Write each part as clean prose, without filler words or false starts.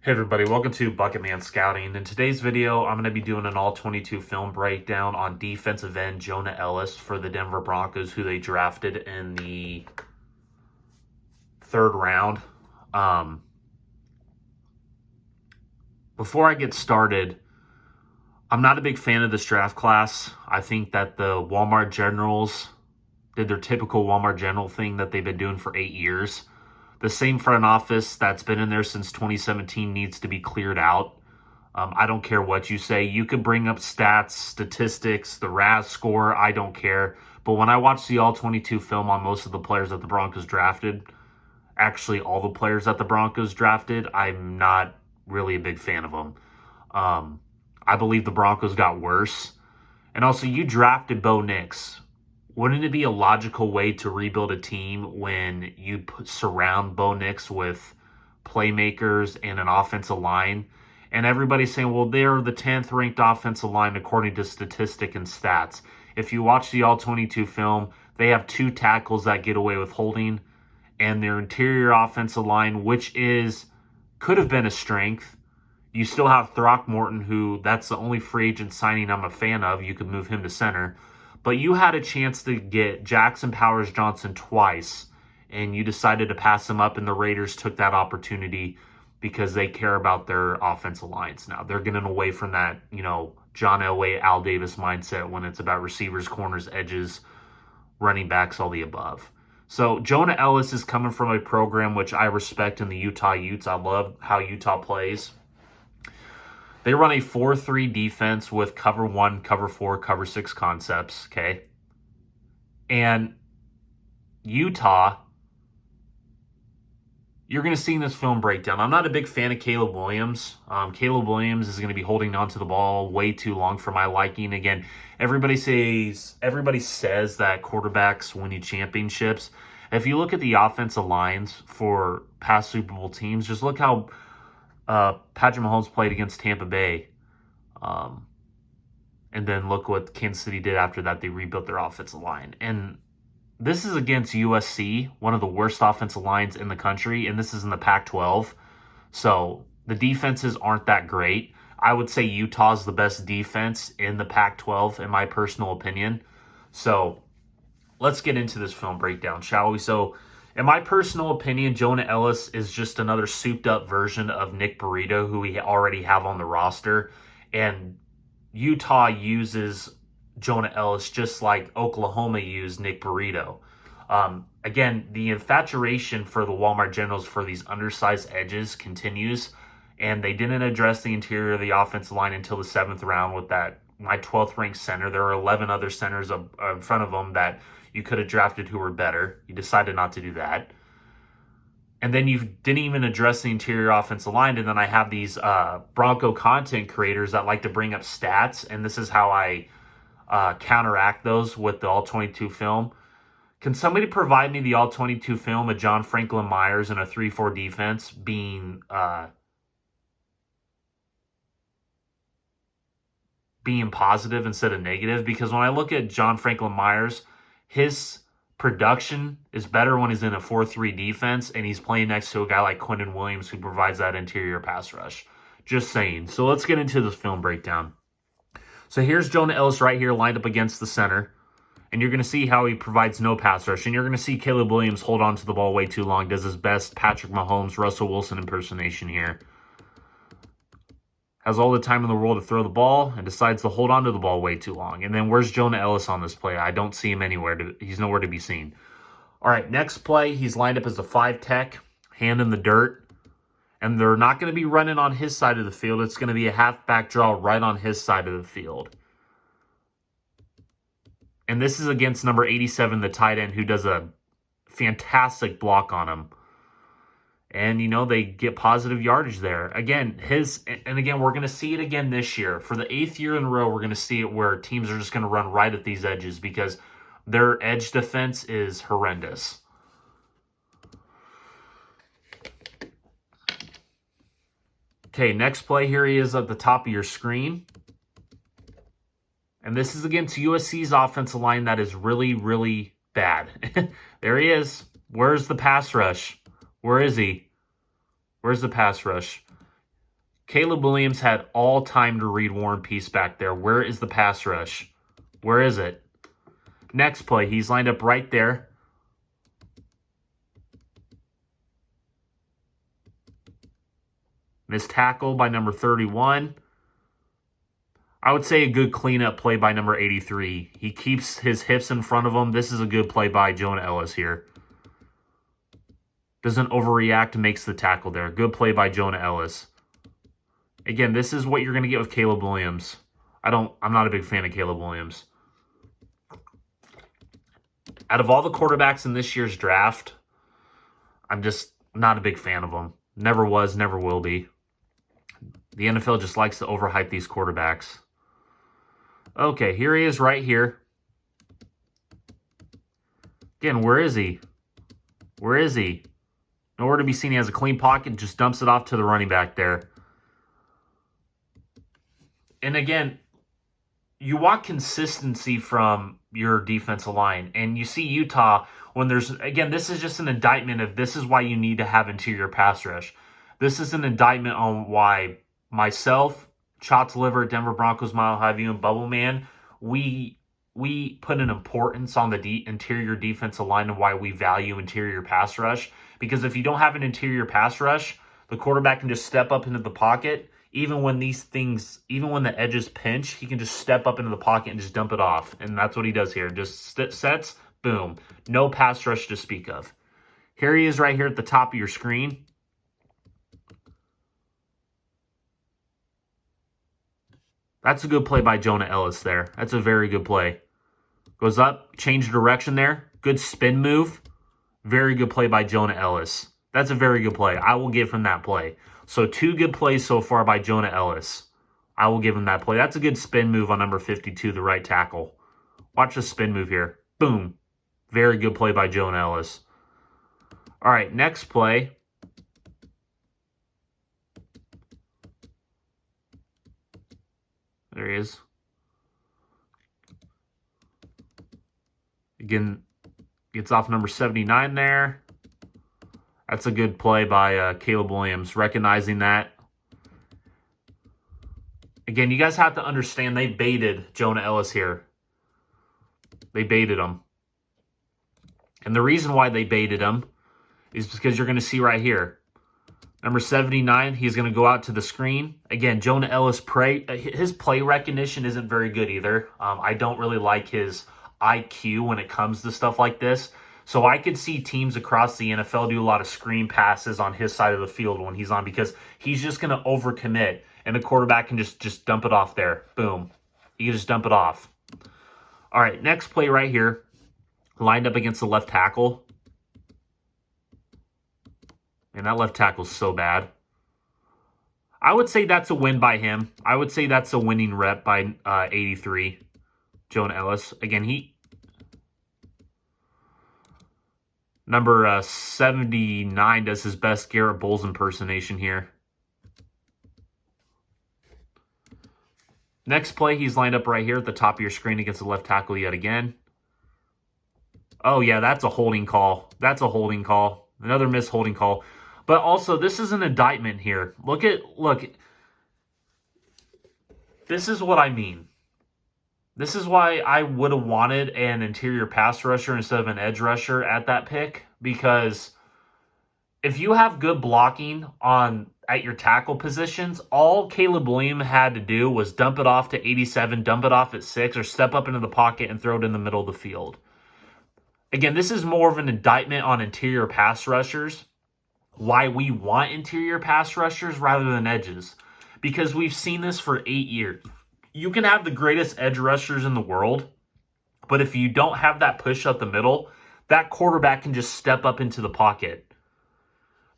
Hey everybody, welcome to Bucket Man Scouting. In today's video, I'm going to be doing an all-22 film breakdown on defensive end Jonah Ellis for the Denver Broncos, who they drafted in the third round. Before I get started, I'm not a big fan of this draft class. I think that the Walmart Generals did their typical Walmart General thing that they've been doing for 8 years. The same front office that's been in there since 2017 needs to be cleared out. I don't care what you say. You could bring up stats, statistics, the RAS score. I don't care. But when I watch the all-22 film on most of the players that the Broncos drafted, actually all the players that the Broncos drafted, I'm not really a big fan of them. I believe the Broncos got worse. And also, you drafted Bo Nix. Wouldn't it be a logical way to rebuild a team when you surround Bo Nix with playmakers and an offensive line? And everybody's saying, well, they're the 10th ranked offensive line according to statistic and stats. If you watch the all-22 film, they have 2 tackles that get away with holding, and their interior offensive line, which could have been a strength. You still have Throckmorton, who that's the only free agent signing I'm a fan of. You could move him to center. But you had a chance to get Jackson Powers-Johnson twice, and you decided to pass him up, and the Raiders took that opportunity because they care about their offensive lines now. They're getting away from that, John Elway, Al Davis mindset when it's about receivers, corners, edges, running backs, all the above. So Jonah Ellis is coming from a program which I respect in the Utah Utes. I love how Utah plays. They run a 4-3 defense with cover 1, cover 4, cover 6 concepts, okay? And Utah, you're going to see in this film breakdown, I'm not a big fan of Caleb Williams. Caleb Williams is going to be holding on to the ball way too long for my liking. Again, everybody says that quarterbacks win you championships. If you look at the offensive lines for past Super Bowl teams, just look how Patrick Mahomes played against Tampa Bay. And then look what Kansas City did after that. They rebuilt their offensive line. And this is against USC, one of the worst offensive lines in the country, and this is in the Pac-12. So the defenses aren't that great. I would say Utah's the best defense in the Pac-12, in my personal opinion. So let's get into this film breakdown, shall we? So in my personal opinion, Jonah Ellis is just another souped-up version of Nick Burrito, who we already have on the roster. And Utah uses Jonah Ellis just like Oklahoma used Nick Burrito. Again, the infatuation for the Walmart Generals for these undersized edges continues, and they didn't address the interior of the offensive line until the 7th round with my 12th ranked center. There are 11 other centers in front of them that you could have drafted who were better. You decided not to do that. And then you didn't even address the interior offensive line. And then I have these Bronco content creators that like to bring up stats. And this is how I counteract those with the all-22 film. Can somebody provide me the all-22 film of John Franklin Myers in a 3-4 defense being positive instead of negative? Because when I look at John Franklin Myers, his production is better when he's in a 4-3 defense and he's playing next to a guy like Quentin Williams who provides that interior pass rush. Just saying. So let's get into this film breakdown. So here's Jonah Ellis right here lined up against the center. And you're going to see how he provides no pass rush. And you're going to see Caleb Williams hold on to the ball way too long. Does his best Patrick Mahomes, Russell Wilson impersonation here. Has all the time in the world to throw the ball and decides to hold on to the ball way too long. And then where's Jonah Ellis on this play? I don't see him anywhere. He's nowhere to be seen. All right, next play, he's lined up as a 5 tech, hand in the dirt. And they're not going to be running on his side of the field. It's going to be a halfback draw right on his side of the field. And this is against number 87, the tight end, who does a fantastic block on him. And, they get positive yardage there. Again, we're going to see it again this year. For the 8th year in a row, we're going to see it where teams are just going to run right at these edges because their edge defense is horrendous. Okay, next play, here he is at the top of your screen. And this is against USC's offensive line that is really, really bad. There he is. Where's the pass rush? Where is he? Where's the pass rush? Caleb Williams had all time to read War and Peace back there. Where is the pass rush? Where is it? Next play, he's lined up right there. Missed tackle by number 31. I would say a good cleanup play by number 83. He keeps his hips in front of him. This is a good play by Jonah Ellis here. Doesn't overreact, makes the tackle there. Good play by Jonah Ellis. Again, this is what you're going to get with Caleb Williams. I'm not a big fan of Caleb Williams. Out of all the quarterbacks in this year's draft, I'm just not a big fan of them. Never was, never will be. The NFL just likes to overhype these quarterbacks. Okay, here he is right here. Again, where is he? Where is he? Nowhere to be seen. He has a clean pocket, just dumps it off to the running back there. And again, you want consistency from your defensive line. And you see Utah, when there's, again, this is just an indictment of this is why you need to have interior pass rush. This is an indictment on why myself, Shots Liver, Denver Broncos, Mile High View, and Bubble Man, we put an importance on the interior defensive line and why we value interior pass rush. Because if you don't have an interior pass rush, the quarterback can just step up into the pocket. Even when the edges pinch, he can just step up into the pocket and just dump it off. And that's what he does here. Just sets, boom. No pass rush to speak of. Here he is right here at the top of your screen. That's a good play by Jonah Ellis there. That's a very good play. Goes up, change direction there. Good spin move. Very good play by Jonah Ellis. That's a very good play. I will give him that play. So 2 good plays so far by Jonah Ellis. I will give him that play. That's a good spin move on number 52, the right tackle. Watch the spin move here. Boom. Very good play by Jonah Ellis. All right, next play. There he is. Again, gets off number 79 there. That's a good play by Caleb Williams, recognizing that. Again, you guys have to understand they baited Jonah Ellis here. They baited him. And the reason why they baited him is because you're going to see right here. Number 79, he's going to go out to the screen. Again, Jonah Ellis, his play recognition isn't very good either. I don't really like his IQ when it comes to stuff like this. So I could see teams across the NFL do a lot of screen passes on his side of the field when he's on because he's just going to overcommit and the quarterback can just dump it off there. Boom. You can just dump it off. All right, next play right here. Lined up against the left tackle. And that left tackle's so bad. I would say that's a win by him. I would say that's a winning rep by 83, Jonah Ellis. Again, number 79 does his best Garrett Bowles impersonation here. Next play, he's lined up right here at the top of your screen against the left tackle yet again. Oh, yeah, that's a holding call. That's a holding call. Another missed holding call. But also, this is an indictment here. Look. This is what I mean. This is why I would have wanted an interior pass rusher instead of an edge rusher at that pick. Because if you have good blocking at your tackle positions, all Caleb Williams had to do was dump it off to 87, dump it off at 6, or step up into the pocket and throw it in the middle of the field. Again, this is more of an indictment on interior pass rushers. Why we want interior pass rushers rather than edges. Because we've seen this for 8 years. You can have the greatest edge rushers in the world, but if you don't have that push up the middle, that quarterback can just step up into the pocket.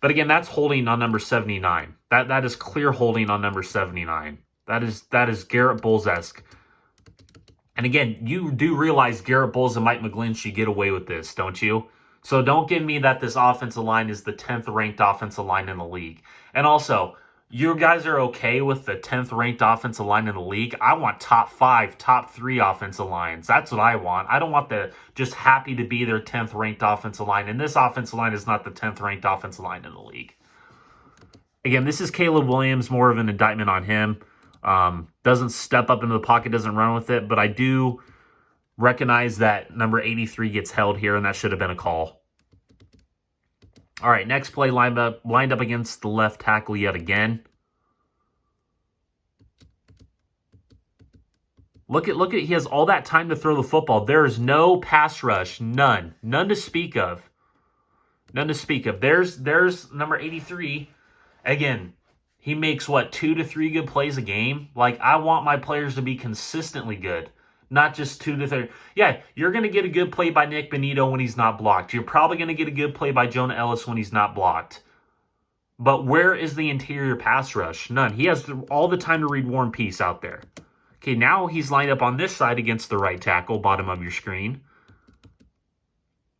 But again, that's holding on number 79. That is clear holding on number 79. That is Garrett Bowles-esque. And again, you do realize Garrett Bowles and Mike McGlinchey get away with this, don't you? So don't give me that this offensive line is the 10th ranked offensive line in the league. And also, you guys are okay with the 10th ranked offensive line in the league. I want top 5, top 3 offensive lines. That's what I want. I don't want the just happy to be their 10th ranked offensive line. And this offensive line is not the 10th ranked offensive line in the league. Again, this is Caleb Williams, more of an indictment on him. Doesn't step up into the pocket, doesn't run with it, but I do recognize that number 83 gets held here, and that should have been a call. All right, next play lined up against the left tackle yet again. Look at he has all that time to throw the football. There is no pass rush, none to speak of. None to speak of. There's number 83. Again, he makes what, 2 to 3 good plays a game? Like, I want my players to be consistently good, not just 2 to 3. Yeah, you're going to get a good play by Nick Bonito when he's not blocked. You're probably going to get a good play by Jonah Ellis when he's not blocked. But where is the interior pass rush? None. He has all the time to read War and Peace out there. Okay, now he's lined up on this side against the right tackle, bottom of your screen.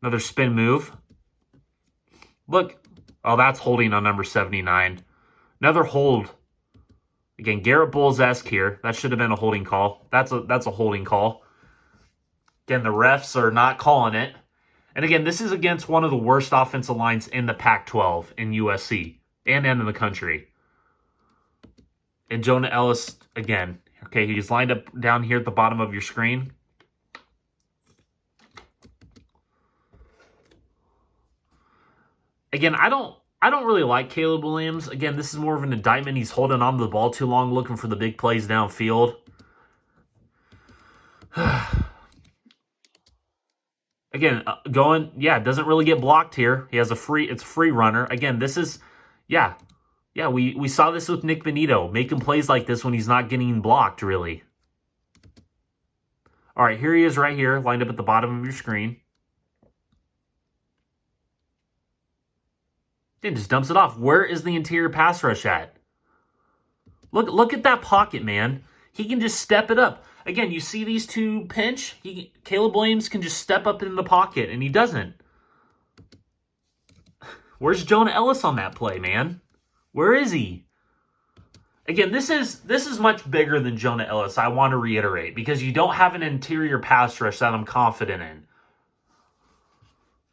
Another spin move. Look. Oh, that's holding on number 79. Another hold. Again, Garrett Bowles-esque here. That should have been a holding call. That's a holding call. Again, the refs are not calling it. And again, this is against one of the worst offensive lines in the Pac-12 in USC and in the country. And Jonah Ellis, again. Okay, he's lined up down here at the bottom of your screen. Again, I don't really like Caleb Williams. Again, this is more of an indictment. He's holding on to the ball too long, looking for the big plays downfield. Again, doesn't really get blocked here. He has it's a free runner. Again, this is, we saw this with Nick Bonito, making plays like this when he's not getting blocked, really. All right, here he is right here, lined up at the bottom of your screen. Then just dumps it off. Where is the interior pass rush at? Look at that pocket, man. He can just step it up. Again, you see these two pinch? Caleb Williams can just step up in the pocket, and he doesn't. Where's Jonah Ellis on that play, man? Where is he? Again, this is much bigger than Jonah Ellis, I want to reiterate, because you don't have an interior pass rush that I'm confident in.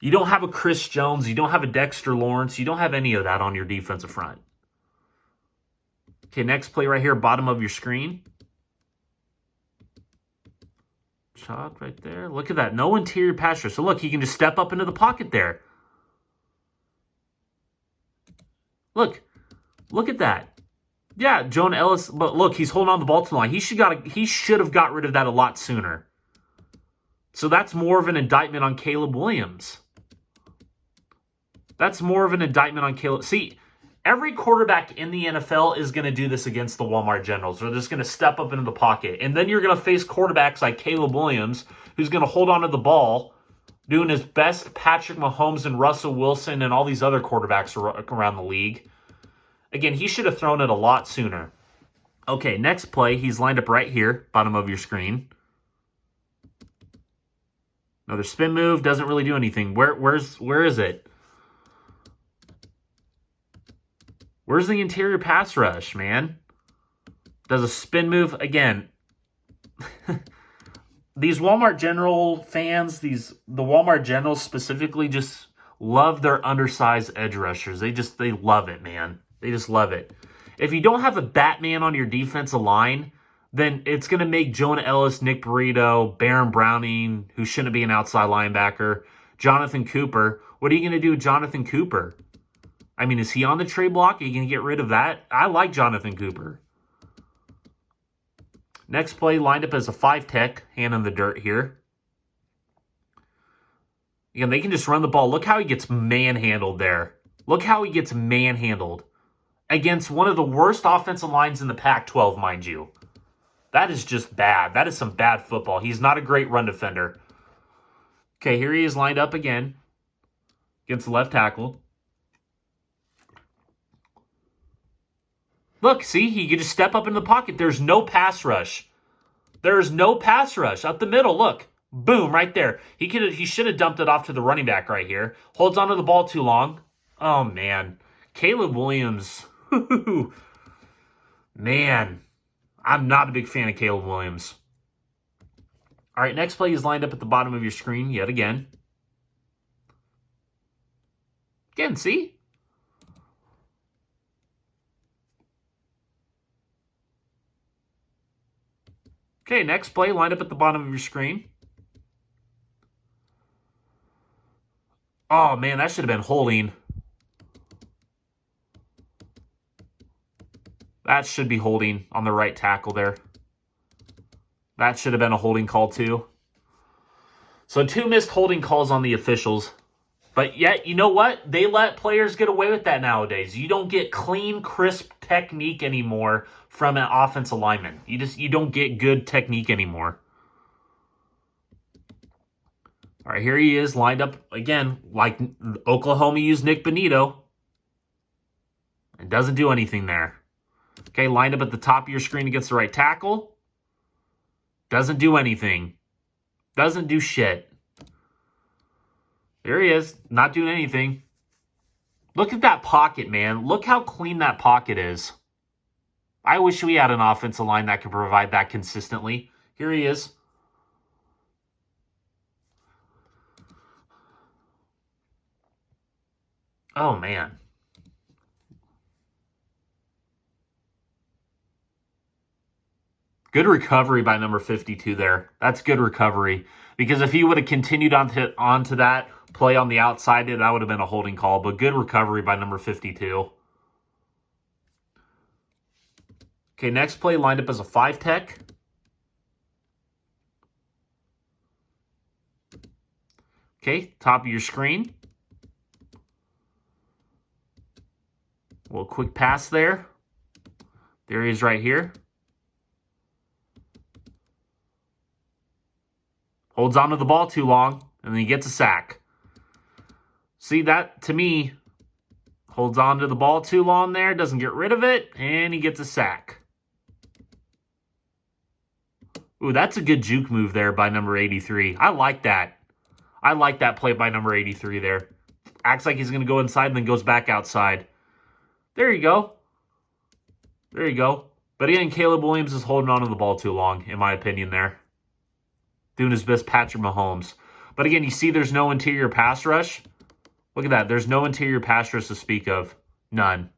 You don't have a Chris Jones. You don't have a Dexter Lawrence. You don't have any of that on your defensive front. Okay, next play right here, bottom of your screen. Shot right there. Look at that. No interior pass rush. So look, he can just step up into the pocket there. Look at that. Yeah, Jonah Ellis, but look, he's holding on the ball too long. He should have got rid of that a lot sooner. So that's more of an indictment on Caleb Williams. That's more of an indictment on Caleb. See, every quarterback in the NFL is going to do this against the Walmart Generals. They're just going to step up into the pocket. And then you're going to face quarterbacks like Caleb Williams, who's going to hold on to the ball, doing his best Patrick Mahomes and Russell Wilson and all these other quarterbacks around the league. Again, he should have thrown it a lot sooner. Okay, next play, he's lined up right here, bottom of your screen. Another spin move, doesn't really do anything. Where is it? Where's the interior pass rush, man? Does a spin move again. These Walmart General fans, the Walmart Generals specifically, just love their undersized edge rushers. They love it, man. They just love it. If you don't have a Batman on your defensive line, then it's going to make Jonah Ellis, Nick Burrito, Baron Browning, who shouldn't be an outside linebacker, Jonathan Cooper. What are you going to do with Jonathan Cooper? I mean, is he on the trade block? Are you going to get rid of that? I like Jonathan Cooper. Next play, lined up as a 5-tech, hand in the dirt here. Again, they can just run the ball. Look how he gets manhandled there. Look how he gets manhandled against one of the worst offensive lines in the Pac-12, mind you. That is just bad. That is some bad football. He's not a great run defender. Okay, here he is lined up again against the left tackle. Look, see, he could just step up in the pocket. There's no pass rush. There's no pass rush. Up the middle, look. Boom, right there. He should have dumped it off to the running back right here. Holds onto the ball too long. Oh, man. Caleb Williams. Man. I'm not a big fan of Caleb Williams. All right, next play is lined up at the bottom of your screen yet again. Again, see? Okay, next play lined up at the bottom of your screen. Oh, man, that should have been holding. That should be holding on the right tackle there. That should have been a holding call too. So 2 missed holding calls on the officials. But yet, you know what? They let players get away with that nowadays. You don't get clean, crisp technique anymore from an offensive lineman. You don't get good technique anymore. All right, here he is lined up again, like Oklahoma used Nick Bonito. It doesn't do anything there. Okay, lined up at the top of your screen against the right tackle. Doesn't do anything. Doesn't do shit. There he is, not doing anything. Look at that pocket, man. Look how clean that pocket is. I wish we had an offensive line that could provide that consistently. Here he is. Oh, man. Good recovery by number 52 there. That's good recovery. Because if he would have continued onto that play on the outside, that would have been a holding call. But good recovery by number 52. Okay, next play lined up as a 5 tech. Okay, top of your screen. A little quick pass there. There he is right here. Holds onto the ball too long, and then he gets a sack. See, that, to me, holds onto the ball too long there, doesn't get rid of it, and he gets a sack. Ooh, that's a good juke move there by number 83. I like that. I like that play by number 83 there. Acts like he's going to go inside and then goes back outside. There you go. There you go. But again, Caleb Williams is holding on to the ball too long, in my opinion there. Doing his best Patrick Mahomes. But again, you see there's no interior pass rush. Look at that. There's no interior pass rush to speak of. None.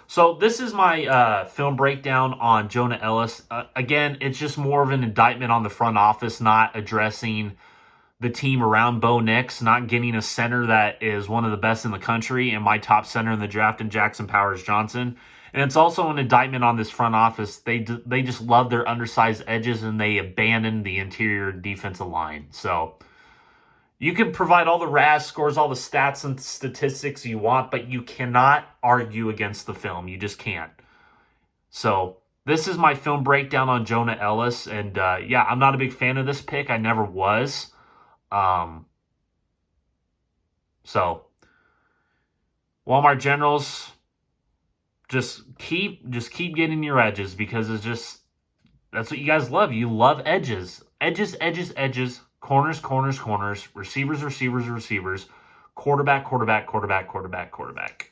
So this is my film breakdown on Jonah Ellis. Again, it's just more of an indictment on the front office, not addressing the team around Bo Nix, not getting a center that is one of the best in the country and my top center in the draft in Jackson Powers Johnson. And it's also an indictment on this front office. They just love their undersized edges and they abandon the interior defensive line. So you can provide all the RAS scores, all the stats and statistics you want, but you cannot argue against the film. You just can't. So this is my film breakdown on Jonah Ellis. And yeah, I'm not a big fan of this pick. I never was. So Walmart Generals, just keep getting your edges because it's just, that's what you guys love. You love edges. Edges, edges, edges, corners, corners, corners, receivers, receivers, receivers, quarterback, quarterback, quarterback, quarterback, quarterback.